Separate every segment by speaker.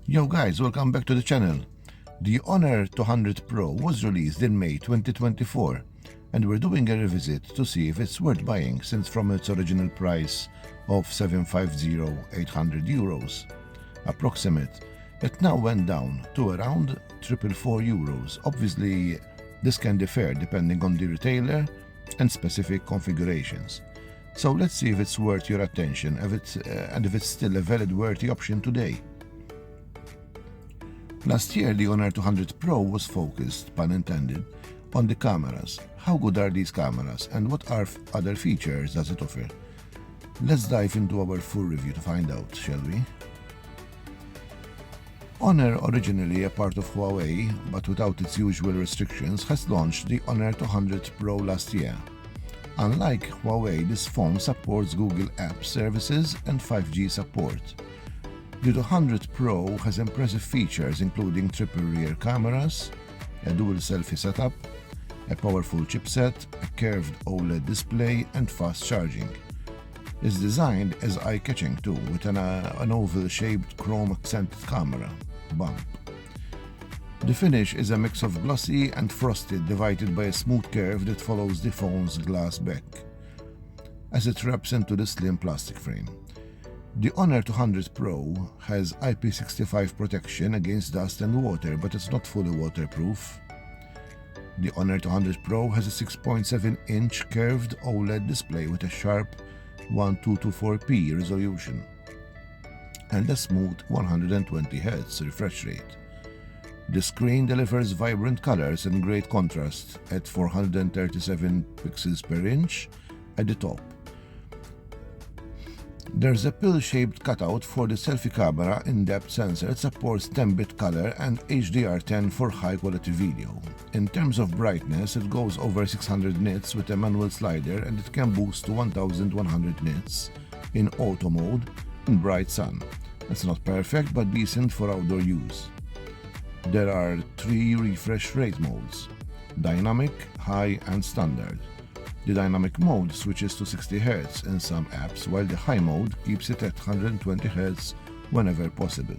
Speaker 1: Yo guys, welcome back to the channel. The Honor 200 Pro was released in May 2024 and we're doing a revisit to see if it's worth buying since from its original price of 750-800 euros approximate, it now went down to around 444 euros. Obviously, this can differ depending on the retailer and specific configurations. So let's see if it's worth your attention and if it's still a valid worthy option today. Last year, the Honor 200 Pro was focused, pun intended, on the cameras. How good are these cameras and what other features does it offer? Let's dive into our full review to find out, shall we? Honor, originally a part of Huawei, but without its usual restrictions, has launched the Honor 200 Pro last year. Unlike Huawei, this phone supports Google Apps services and 5G support. The 200 Pro has impressive features including triple rear cameras, a dual selfie setup, a powerful chipset, a curved OLED display and fast charging. It's designed as eye-catching too, with an oval-shaped chrome-accented camera bump. The finish is a mix of glossy and frosted divided by a smooth curve that follows the phone's glass back as it wraps into the slim plastic frame. The Honor 200 Pro has IP65 protection against dust and water, but it's not fully waterproof. The Honor 200 Pro has a 6.7-inch curved OLED display with a sharp 1224p resolution and a smooth 120Hz refresh rate. The screen delivers vibrant colors and great contrast at 437 pixels per inch at the top. There's a pill-shaped cutout for the selfie camera in-depth sensor. It supports 10-bit color and HDR10 for high-quality video. In terms of brightness, it goes over 600 nits with a manual slider and it can boost to 1100 nits in auto mode in bright sun. It's not perfect but decent for outdoor use. There are 3 refresh rate modes: dynamic, high and standard. The dynamic mode switches to 60 Hz in some apps, while the high mode keeps it at 120 Hz whenever possible.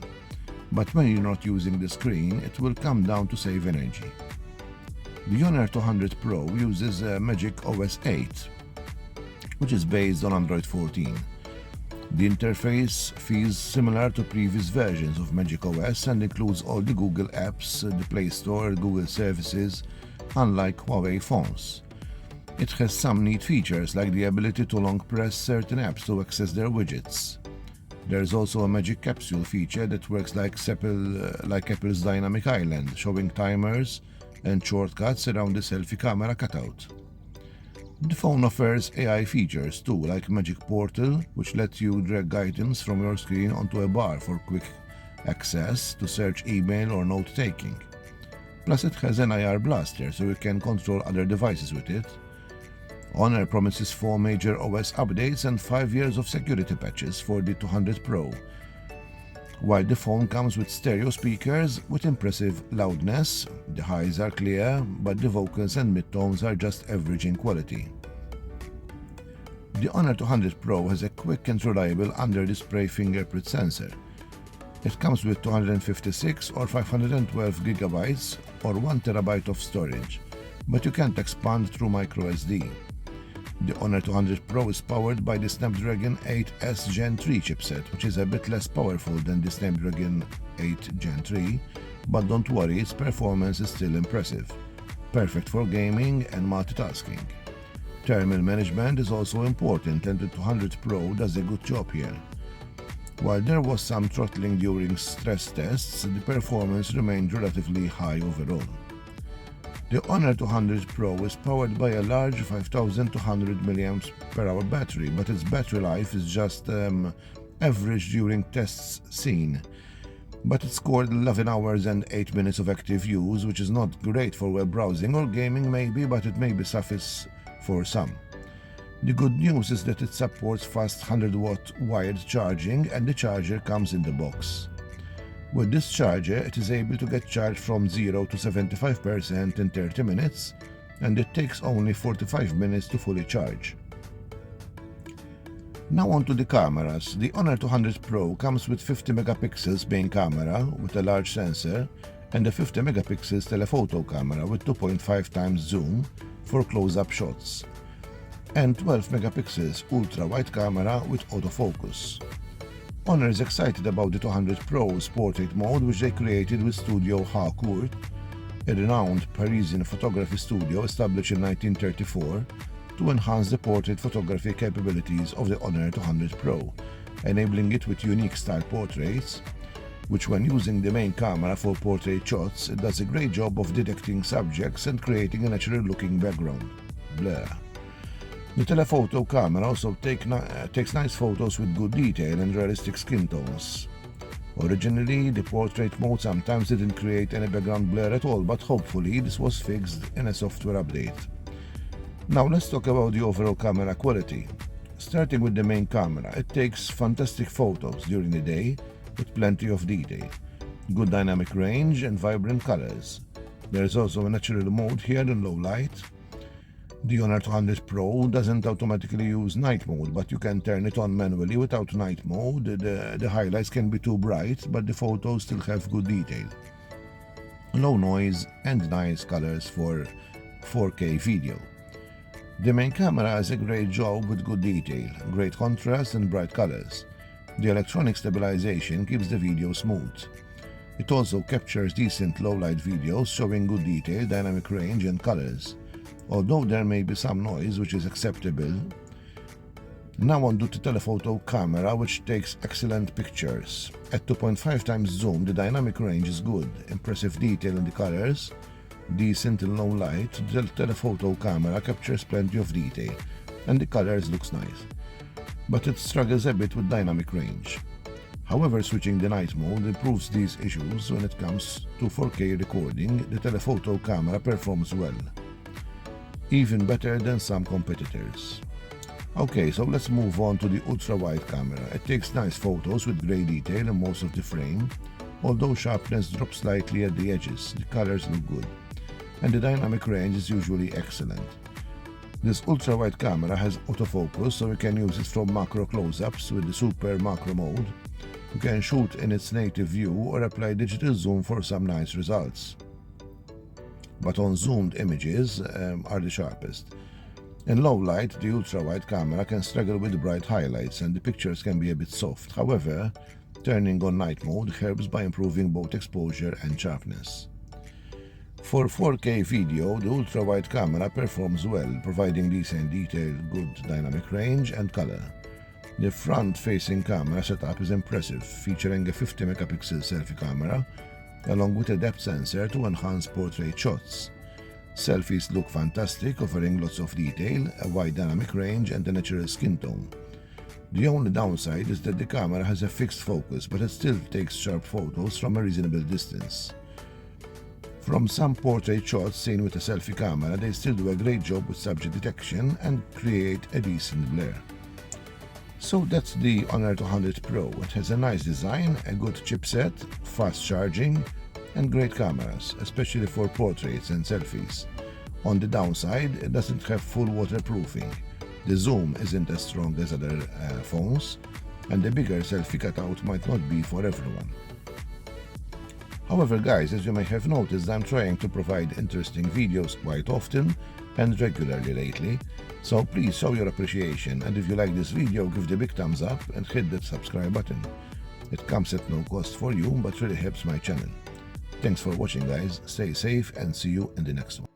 Speaker 1: But when you're not using the screen, it will come down to save energy. The Honor 200 Pro uses Magic OS 8, which is based on Android 14. The interface feels similar to previous versions of Magic OS and includes all the Google apps, the Play Store, Google services, unlike Huawei phones. It has some neat features like the ability to long press certain apps to access their widgets. There is also a Magic Capsule feature that works like Apple's Dynamic Island, showing timers and shortcuts around the selfie camera cutout. The phone offers AI features too, like Magic Portal, which lets you drag items from your screen onto a bar for quick access to search email or note-taking. Plus it has an IR blaster, so you can control other devices with it. Honor promises 4 major OS updates and 5 years of security patches for the 200 Pro, while the phone comes with stereo speakers with impressive loudness. The highs are clear, but the vocals and midtones are just average in quality. The Honor 200 Pro has a quick and reliable under-display fingerprint sensor. It comes with 256 or 512 GB or 1 TB of storage, but you can't expand through microSD. The Honor 200 Pro is powered by the Snapdragon 8S Gen 3 chipset, which is a bit less powerful than the Snapdragon 8 Gen 3, but don't worry, its performance is still impressive, perfect for gaming and multitasking. Thermal management is also important and the 200 Pro does a good job here. While there was some throttling during stress tests, the performance remained relatively high overall. The Honor 200 Pro is powered by a large 5200 mAh battery, but its battery life is just average during tests seen. But it scored 11 hours and 8 minutes of active use, which is not great for web browsing or gaming maybe, but it may be suffice for some. The good news is that it supports fast 100-watt wired charging and the charger comes in the box. With this charger, it is able to get charged from 0 to 75% in 30 minutes, and it takes only 45 minutes to fully charge. Now on to the cameras. The Honor 200 Pro comes with 50 megapixels main camera with a large sensor and a 50 megapixels telephoto camera with 2.5 times zoom for close-up shots, and 12 megapixels ultra-wide camera with autofocus. Honor is excited about the 200 Pro's portrait mode, which they created with Studio Harcourt, a renowned Parisian photography studio established in 1934 to enhance the portrait photography capabilities of the Honor 200 Pro, enabling it with unique style portraits, which when using the main camera for portrait shots, it does a great job of detecting subjects and creating a natural-looking background. Blur. The telephoto camera also takes nice photos with good detail and realistic skin tones. Originally, the portrait mode sometimes didn't create any background blur at all, but hopefully this was fixed in a software update. Now let's talk about the overall camera quality. Starting with the main camera, it takes fantastic photos during the day with plenty of detail, good dynamic range and vibrant colors. There is also a natural mode here in low light. The Honor 200 Pro doesn't automatically use night mode, but you can turn it on manually without night mode. The highlights can be too bright, but the photos still have good detail, low noise and nice colors for 4K video. The main camera has a great job with good detail, great contrast and bright colors. The electronic stabilization keeps the video smooth. It also captures decent low-light videos showing good detail, dynamic range and colors, although there may be some noise, which is acceptable. Now on to the telephoto camera, which takes excellent pictures. At 2.5 times zoom, the dynamic range is good, impressive detail in the colors, decent in low light. The telephoto camera captures plenty of detail and the colors looks nice, but it struggles a bit with dynamic range. However, switching the night mode improves these issues. When it comes to 4K recording, the telephoto camera performs well, even better than some competitors. Okay, so let's move on to the ultra-wide camera. It takes nice photos with grey detail in most of the frame, although sharpness drops slightly at the edges. The colors look good, and the dynamic range is usually excellent. This ultra-wide camera has autofocus, so you can use it from macro close-ups with the super macro mode. You can shoot in its native view or apply digital zoom for some nice results. But on zoomed images are the sharpest. In low light, the ultra-wide camera can struggle with bright highlights and the pictures can be a bit soft. However, turning on night mode helps by improving both exposure and sharpness. For 4K video, the ultra-wide camera performs well, providing decent detail, good dynamic range and color. The front-facing camera setup is impressive, featuring a 50 megapixel selfie camera along with a depth sensor to enhance portrait shots. Selfies look fantastic, offering lots of detail, a wide dynamic range and a natural skin tone. The only downside is that the camera has a fixed focus, but it still takes sharp photos from a reasonable distance. From some portrait shots seen with a selfie camera, they still do a great job with subject detection and create a decent blur. So that's the Honor 200 Pro. It has a nice design, a good chipset, fast charging and great cameras, especially for portraits and selfies. On the downside, it doesn't have full waterproofing. The zoom isn't as strong as other phones, and the bigger selfie cutout might not be for everyone. However guys, as you may have noticed, I'm trying to provide interesting videos quite often and regularly lately, so please show your appreciation, and if you like this video, give the big thumbs up and hit that subscribe button. It comes at no cost for you, but really helps my channel. Thanks for watching guys, stay safe and see you in the next one.